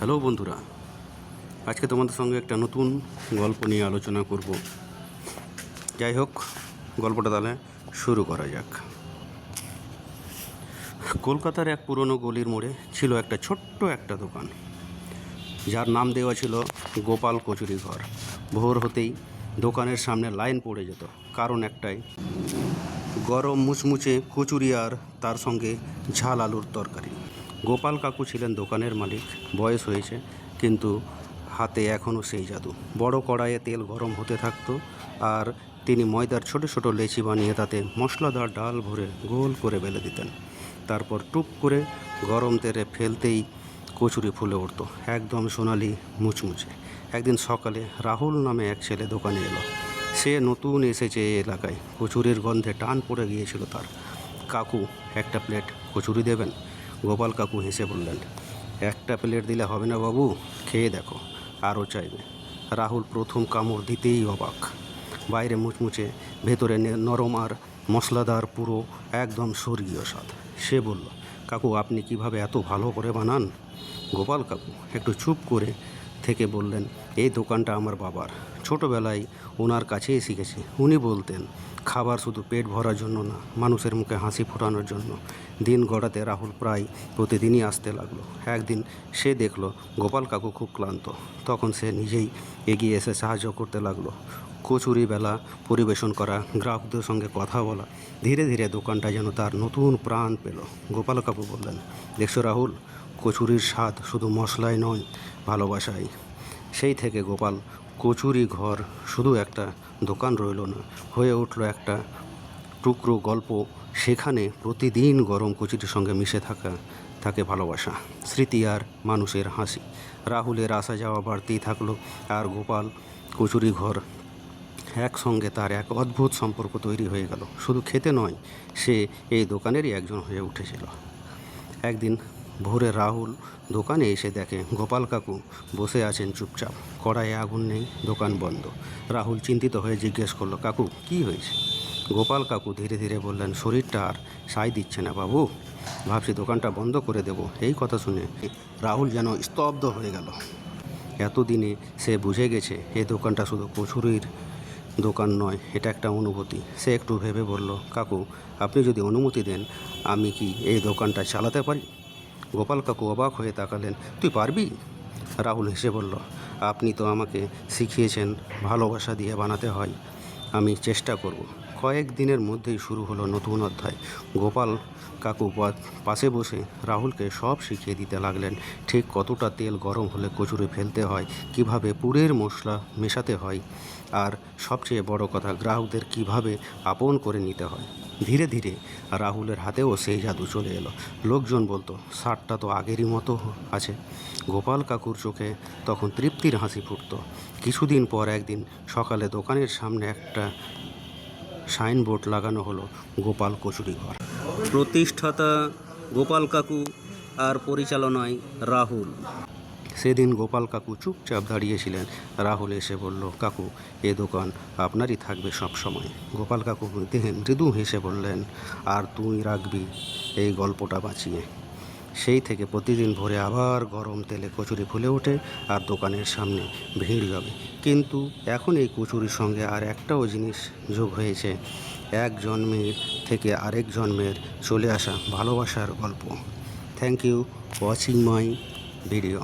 Hello বন্ধুরা, আজকে তোমাদের সঙ্গে একটা নতুন গল্প নিয়ে আলোচনা করব। যাই হোক, গল্পটা তাহলে শুরু করা যাক। কলকাতার এক পুরনো গলির মোড়ে ছিল একটা ছোট্ট একটা দোকান, যার নাম দেওয়া ছিল গোপাল কচুরি ঘর। ভোর হতেই দোকানের সামনে লাইন পড়ে যেত, কারণ একটাই, গরম মুচমুচে কচুরি আর তার সঙ্গে ঝাল আলুর তরকারি। গোপাল কাকু ছিলেন দোকানের মালিক। বয়স হয়েছে, কিন্তু হাতে এখনও সেই জাদু। বড় কড়াইয়ে তেল গরম হতে থাকতো, আর তিনি ময়দার ছোট ছোট লেচি বানিয়ে তাতে মশলাদার ডাল ভরে গোল করে বেলে দিতেন। তারপর টুপ করে গরম তেলে ফেলতেই কচুরি ফুলে উঠত, একদম সোনালি মুচমুচে। একদিন সকালে রাহুল নামে এক ছেলে দোকানে এলো। সে নতুন এসেছে এই এলাকায়। কচুরির গন্ধে টান পড়ে গিয়েছিল তার। কাকু, একটা প্লেট কচুরি দেবেন? গোপাল কাকু হেসে বললেন, একটা প্লেট দিলে হবে না বাবু, খেয়ে দেখো, আরও চাইবে। রাহুল প্রথম কামড় দিতেই অবাক। বাইরে মুচমুচে, ভেতরে নরম আর মশলাদার, পুরো একদম স্বর্গীয় স্বাদ। সে বলল, কাকু আপনি কিভাবে এত ভালো করে বানান? গোপাল কাকু একটু চুপ করে থেকে বললেন, এই দোকানটা আমার বাবার। ছোটোবেলায় ওনার কাছেই শিখেছি। উনি বলতেন, খাবার শুধু পেট ভরার জন্য না, মানুষের মুখে হাসি ফোটানোর জন্য। দিন গড়াতে রাহুল প্রায় প্রতিদিনই আসতে লাগলো। একদিন সে দেখলো গোপাল কাকু খুব ক্লান্ত। তখন সে নিজেই এগিয়ে এসে সাহায্য করতে লাগলো। কচুরি বেলা, পরিবেশন করা, গ্রাহকদের সঙ্গে কথা বলা। ধীরে ধীরে দোকানটা যেন তার নতুন প্রাণ পেল। গোপাল কাকু বললেন, দেখছো রাহুল, কচুরির স্বাদ শুধু মশলায় নয়, ভালোবাসায়। সেই থেকে গোপাল কচুরি ঘর শুধু একটা দোকান রইল না, হয়ে উঠল একটা টুকরো গল্প। সেখানে প্রতিদিন গরম কচুরির সঙ্গে মিশে থাকে ভালোবাসা, স্মৃতি আর মানুষের হাসি। রাহুলের আসা যাওয়া বাড়তেই থাকলো, আর গোপাল কচুরি ঘর একসঙ্গে তার এক অদ্ভুত সম্পর্ক তৈরি হয়ে গেল। শুধু খেতে নয়, সে এই দোকানেরই একজন হয়ে উঠেছিল। একদিন ভোরে রাহুল দোকানে এসে দেখে গোপাল কাকু বসে আছেন চুপচাপ। কড়াইয়ে আগুন নেই, দোকান বন্ধ। রাহুল চিন্তিত হয়ে জিজ্ঞেস করলো, কাকু কি হয়েছে? গোপাল কাকু ধীরে ধীরে বললেন, শরীরটা আর সায় দিচ্ছে না বাবু, ভাবছি দোকানটা বন্ধ করে দেব। এই কথা শুনে রাহুল যেন স্তব্ধ হয়ে গেল। এতদিনে সে বুঝে গেছে, এই দোকানটা শুধু কচুরির দোকান নয়, এটা একটা অনুভূতি। সে একটু ভেবে বলল, কাকু আপনি যদি অনুমতি দেন, আমি কি এই দোকানটা চালাতে পারি? গোপাল কাকু অবাক হয়ে তাকালেন, তুই পারবি? রাহুল হেসে বলল, আপনি তো আমাকে শিখিয়েছেন ভালোবাসা দিয়ে বানাতে হয়, আমি চেষ্টা করব। কয়েক দিনের মধ্যেই শুরু হলো নতুন অধ্যায়। গোপাল কাকু পাশে বসে রাহুলকে সব শিখিয়ে দিতে লাগলেন, ঠিক কতটা তেল গরম হলে কচুরি ফেলতে হয়, কিভাবে পুরের মশলা মেশাতে হয়, আর সবচেয়ে বড় কথা, গ্রাহকদের কিভাবে আপন করে নিতে হয়। ধীরে ধীরে রাহুলের হাতেও সেই জাদু চলে এলো। লোকজন বলতো, স্বাদটা তো আগেরই মতো আছে। গোপাল কাকুর চোখে তখন তৃপ্তির হাসি ফুটত। কিছুদিন পর একদিন সকালে দোকানের সামনে একটা সাইনবোর্ড লাগানো হলো, গোপাল কচুরি ঘর। প্রতিষ্ঠাতা গোপাল কাকু, আর পরিচালনায় রাহুল। সেদিন গোপাল কাকু চুপচাপ দাঁড়িয়েছিলেন। রাহুল এসে বলল, কাকু এ দোকান আপনারই থাকবে সব সময়। গোপাল কাকু মৃদু হেসে বললেন, আর তুই রাখবি এই গল্পটা বাঁচিয়ে। সেই থেকে প্রতিদিন ভোরে আবার গরম তেলে কচুরি ফুলে ওঠে, আর দোকানের সামনে ভিড় জমে। কিন্তু এখন এই কচুরির সঙ্গে আর একটাও জিনিস যোগ হয়েছে, এক জন্মের থেকে আরেক জন্মের চলে আসা ভালোবাসার গল্প। Thank you watching my video.